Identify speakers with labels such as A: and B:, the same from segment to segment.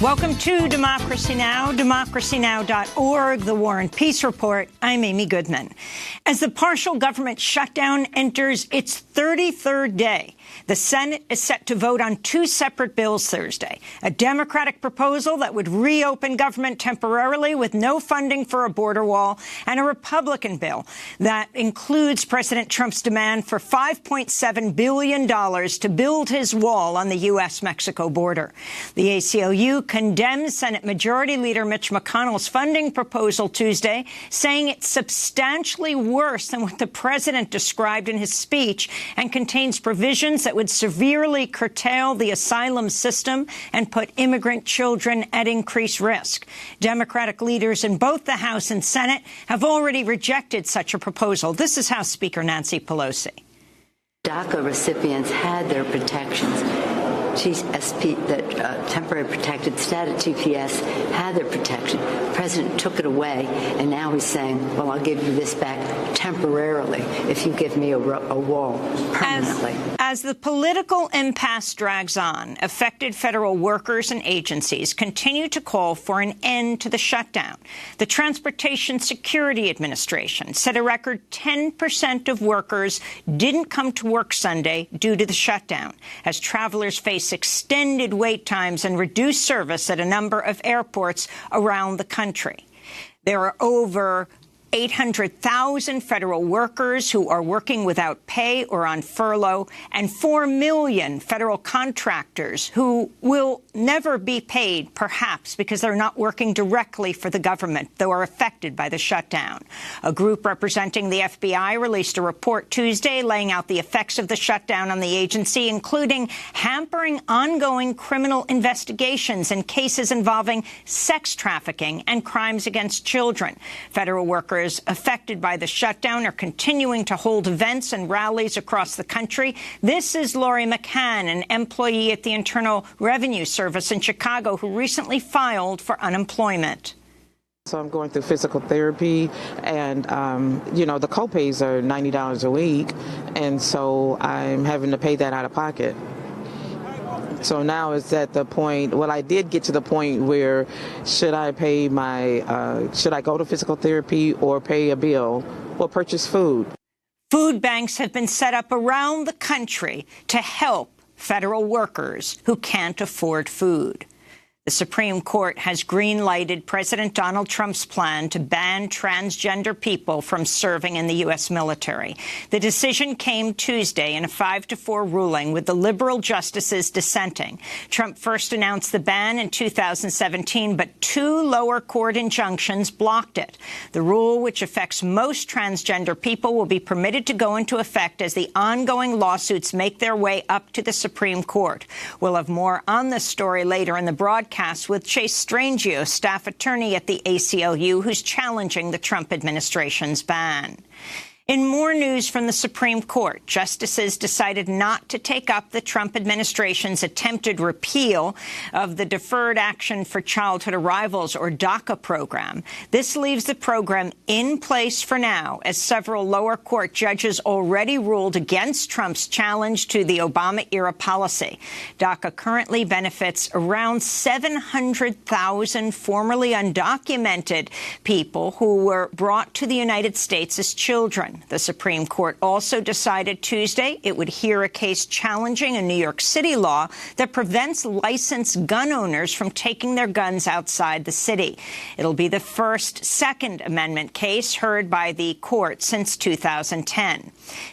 A: Welcome to Democracy Now!, democracynow.org, The War and Peace Report. I'm Amy Goodman. As the partial government shutdown enters its 33rd day, the Senate is set to vote on two separate bills Thursday, a Democratic proposal that would reopen government temporarily with no funding for a border wall, and a Republican bill that includes President Trump's demand for $5.7 billion to build his wall on the U.S.-Mexico border. The ACLU condemns Senate Majority Leader Mitch McConnell's funding proposal Tuesday, saying it's substantially worse than what the president described in his speech and contains provisions that would severely curtail the asylum system and put immigrant children at increased risk. Democratic leaders in both the House and Senate have already rejected such a proposal. This is House Speaker Nancy Pelosi.
B: DACA recipients had their protections. Temporary protected status, TPS, had their protection. The president took it away, and now he's saying, well, I'll give you this back temporarily if you give me a wall permanently.
A: As the political impasse drags on, affected federal workers and agencies continue to call for an end to the shutdown. The Transportation Security Administration said a record 10% of workers didn't come to work Sunday due to the shutdown, as travelers face extended wait times and reduced service at a number of airports around the country. There are over 800,000 federal workers who are working without pay or on furlough, and 4 million federal contractors who will never be paid, perhaps because they're not working directly for the government, though are affected by the shutdown. A group representing the FBI released a report Tuesday laying out the effects of the shutdown on the agency, including hampering ongoing criminal investigations in cases involving sex trafficking and crimes against children. Federal workers affected by the shutdown are continuing to hold events and rallies across the country. This is Lori McCann, an employee at the Internal Revenue Service in Chicago, who recently filed for unemployment.
C: So I'm going through physical therapy, and, the copays are $90 a week, and so I'm having to pay that out of pocket. So now it's at the point, well, I did get to the point where should I pay should I go to physical therapy or pay a bill or purchase food?
A: Food banks have been set up around the country to help federal workers who can't afford food. The Supreme Court has green-lighted President Donald Trump's plan to ban transgender people from serving in the U.S. military. The decision came Tuesday in a 5-4 ruling, with the liberal justices dissenting. Trump first announced the ban in 2017, but 2 lower court injunctions blocked it. The rule, which affects most transgender people, will be permitted to go into effect as the ongoing lawsuits make their way up to the Supreme Court. We'll have more on this story later in the broadcast with Chase Strangio, staff attorney at the ACLU, who's challenging the Trump administration's ban. In more news from the Supreme Court, justices decided not to take up the Trump administration's attempted repeal of the Deferred Action for Childhood Arrivals, or DACA program. This leaves the program in place for now, as several lower court judges already ruled against Trump's challenge to the Obama-era policy. DACA currently benefits around 700,000 formerly undocumented people who were brought to the United States as children. The Supreme Court also decided Tuesday it would hear a case challenging a New York City law that prevents licensed gun owners from taking their guns outside the city. It'll be the first Second Amendment case heard by the court since 2010.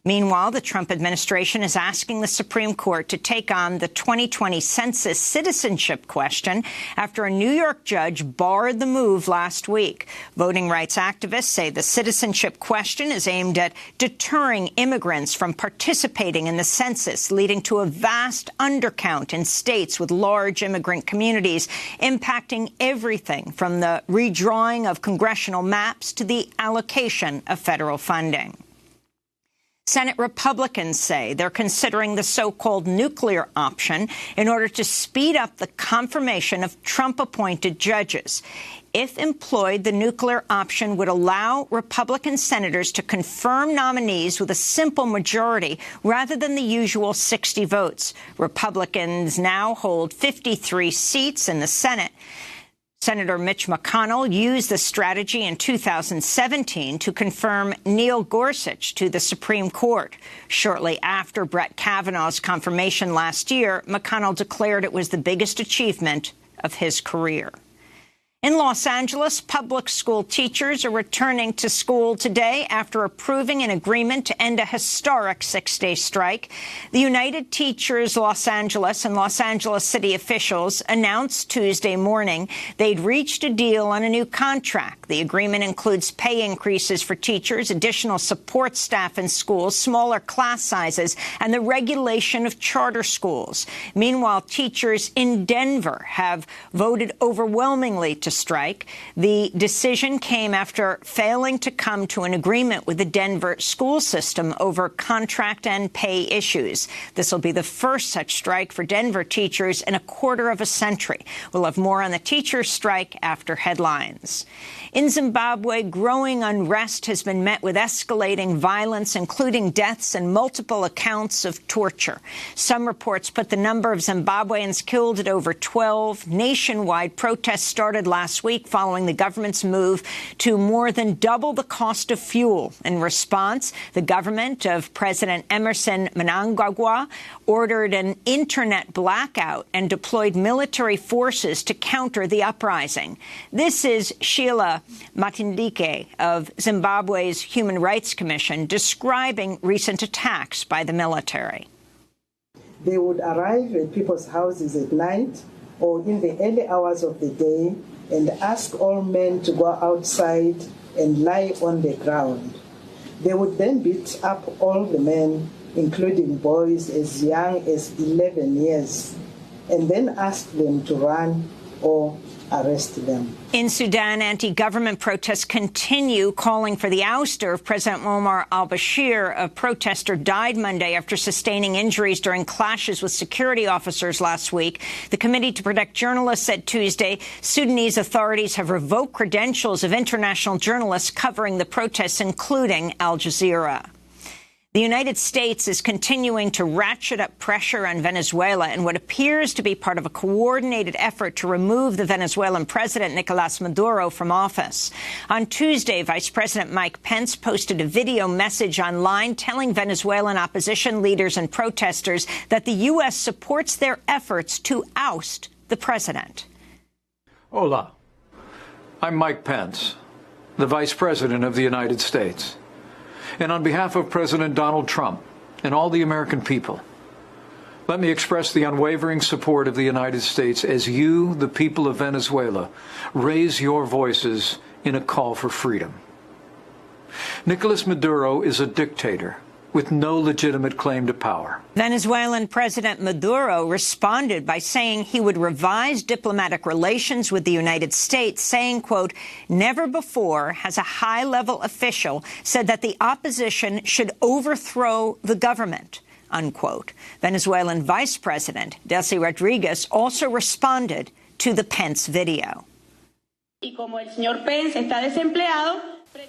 A: Meanwhile, the Trump administration is asking the Supreme Court to take on the 2020 census citizenship question after a New York judge barred the move last week. Voting rights activists say the citizenship question is aimed at deterring immigrants from participating in the census, leading to a vast undercount in states with large immigrant communities, impacting everything from the redrawing of congressional maps to the allocation of federal funding. Senate Republicans say they're considering the so-called nuclear option in order to speed up the confirmation of Trump-appointed judges. If employed, the nuclear option would allow Republican senators to confirm nominees with a simple majority rather than the usual 60 votes. Republicans now hold 53 seats in the Senate. Senator Mitch McConnell used the strategy in 2017 to confirm Neil Gorsuch to the Supreme Court. Shortly after Brett Kavanaugh's confirmation last year, McConnell declared it was the biggest achievement of his career. In Los Angeles, public school teachers are returning to school today after approving an agreement to end a historic 6-day strike. The United Teachers Los Angeles and Los Angeles city officials announced Tuesday morning they'd reached a deal on a new contract. The agreement includes pay increases for teachers, additional support staff in schools, smaller class sizes, and the regulation of charter schools. Meanwhile, teachers in Denver have voted overwhelmingly to strike. The decision came after failing to come to an agreement with the Denver school system over contract and pay issues. This will be the first such strike for Denver teachers in a quarter of a century. We'll have more on the teachers' strike after headlines. In Zimbabwe, growing unrest has been met with escalating violence, including deaths and multiple accounts of torture. Some reports put the number of Zimbabweans killed at over 12. Nationwide protests started last week following the government's move to more than double the cost of fuel. In response, the government of President Emerson Mnangagwa ordered an internet blackout and deployed military forces to counter the uprising. This is Sheila Matindike of Zimbabwe's Human Rights Commission describing recent attacks by the military.
D: They would arrive at people's houses at night or in the early hours of the day and ask all men to go outside and lie on the ground. They would then beat up all the men, including boys as young as 11 years, and then ask them to run or arrest them.
A: In Sudan, anti-government protests continue, calling for the ouster of President Omar al-Bashir. A protester died Monday after sustaining injuries during clashes with security officers last week. The Committee to Protect Journalists said Tuesday Sudanese authorities have revoked credentials of international journalists covering the protests, including Al Jazeera. The United States is continuing to ratchet up pressure on Venezuela in what appears to be part of a coordinated effort to remove the Venezuelan president, Nicolas Maduro, from office. On Tuesday, Vice President Mike Pence posted a video message online telling Venezuelan opposition leaders and protesters that the U.S. supports their efforts to oust the president.
E: Hola. I'm Mike Pence, the Vice President of the United States. And on behalf of President Donald Trump and all the American people, let me express the unwavering support of the United States as you, the people of Venezuela, raise your voices in a call for freedom. Nicolas Maduro is a dictator with no legitimate claim to power.
A: Venezuelan President Maduro responded by saying he would revise diplomatic relations with the United States, saying, quote, "Never before has a high-level official said that the opposition should overthrow the government," unquote. Venezuelan Vice President Delcy Rodriguez also responded to the Pence video.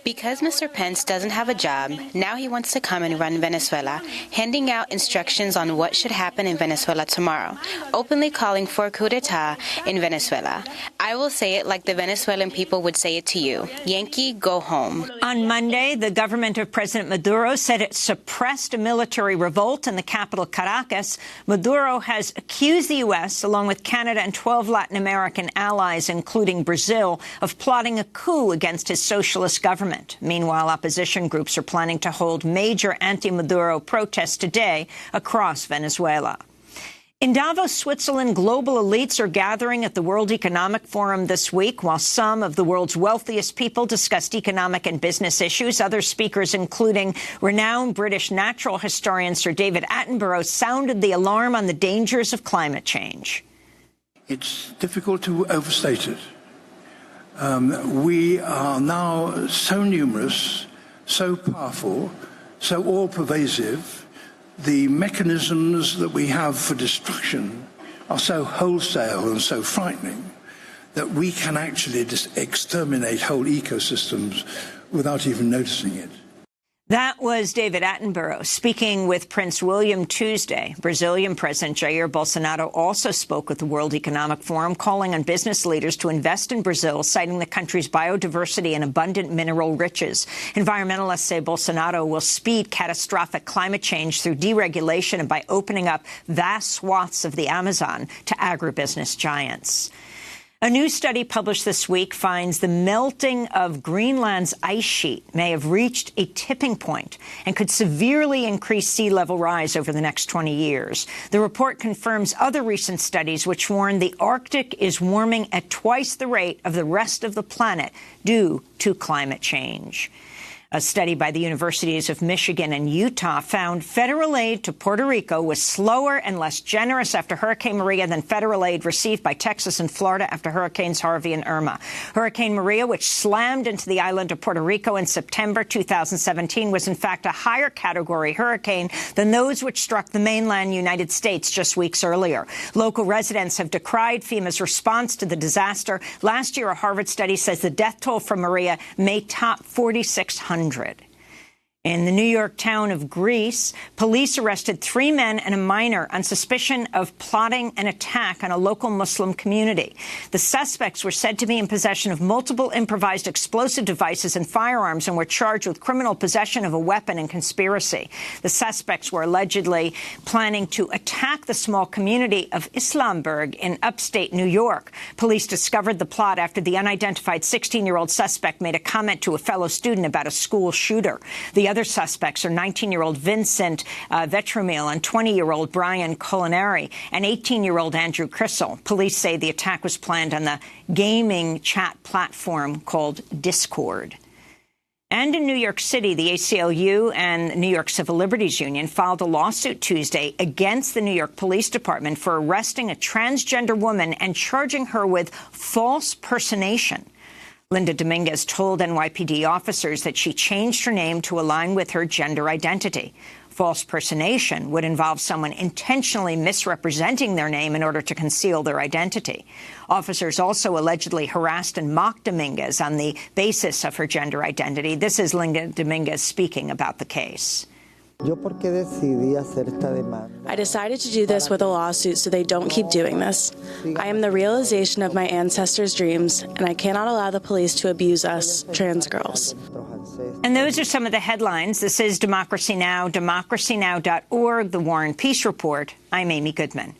F: Because Mr. Pence doesn't have a job, now he wants to come and run Venezuela, handing out instructions on what should happen in Venezuela tomorrow, openly calling for a coup d'etat in Venezuela. I will say it like the Venezuelan people would say it to you. Yankee, go home.
A: On Monday, the government of President Maduro said it suppressed a military revolt in the capital, Caracas. Maduro has accused the U.S., along with Canada and 12 Latin American allies, including Brazil, of plotting a coup against his socialist government. Meanwhile, opposition groups are planning to hold major anti-Maduro protests today across Venezuela. In Davos, Switzerland, global elites are gathering at the World Economic Forum this week. While some of the world's wealthiest people discussed economic and business issues, other speakers, including renowned British natural historian Sir David Attenborough, sounded the alarm on the dangers of climate change.
G: It's difficult to overstate it. We are now so numerous, so powerful, so all-pervasive, the mechanisms that we have for destruction are so wholesale and so frightening that we can actually just exterminate whole ecosystems without even noticing it.
A: That was David Attenborough speaking with Prince William Tuesday. Brazilian President Jair Bolsonaro also spoke with the World Economic Forum, calling on business leaders to invest in Brazil, citing the country's biodiversity and abundant mineral riches. Environmentalists say Bolsonaro will speed catastrophic climate change through deregulation and by opening up vast swaths of the Amazon to agribusiness giants. A new study published this week finds the melting of Greenland's ice sheet may have reached a tipping point and could severely increase sea level rise over the next 20 years. The report confirms other recent studies which warn the Arctic is warming at twice the rate of the rest of the planet due to climate change. A study by the universities of Michigan and Utah found federal aid to Puerto Rico was slower and less generous after Hurricane Maria than federal aid received by Texas and Florida after Hurricanes Harvey and Irma. Hurricane Maria, which slammed into the island of Puerto Rico in September 2017, was in fact a higher category hurricane than those which struck the mainland United States just weeks earlier. Local residents have decried FEMA's response to the disaster. Last year, a Harvard study says the death toll from Maria may top 4,600. In the New York town of Greece, police arrested 3 men and a minor on suspicion of plotting an attack on a local Muslim community. The suspects were said to be in possession of multiple improvised explosive devices and firearms and were charged with criminal possession of a weapon and conspiracy. The suspects were allegedly planning to attack the small community of Islamburg in upstate New York. Police discovered the plot after the unidentified 16-year-old suspect made a comment to a fellow student about a school shooter. The other suspects are 19-year-old Vincent Vetromil and 20-year-old Brian Culinary and 18-year-old Andrew Crissell. Police say the attack was planned on the gaming chat platform called Discord. And in New York City, the ACLU and New York Civil Liberties Union filed a lawsuit Tuesday against the New York Police Department for arresting a transgender woman and charging her with false personation. Linda Dominguez told NYPD officers that she changed her name to align with her gender identity. False personation would involve someone intentionally misrepresenting their name in order to conceal their identity. Officers also allegedly harassed and mocked Dominguez on the basis of her gender identity. This is Linda Dominguez speaking about the case.
H: I decided to do this with a lawsuit so they don't keep doing this. I am the realization of my ancestors' dreams, and I cannot allow the police to abuse us, trans girls.
A: And those are some of the headlines. This is Democracy Now!, democracynow.org, The War and Peace Report. I'm Amy Goodman.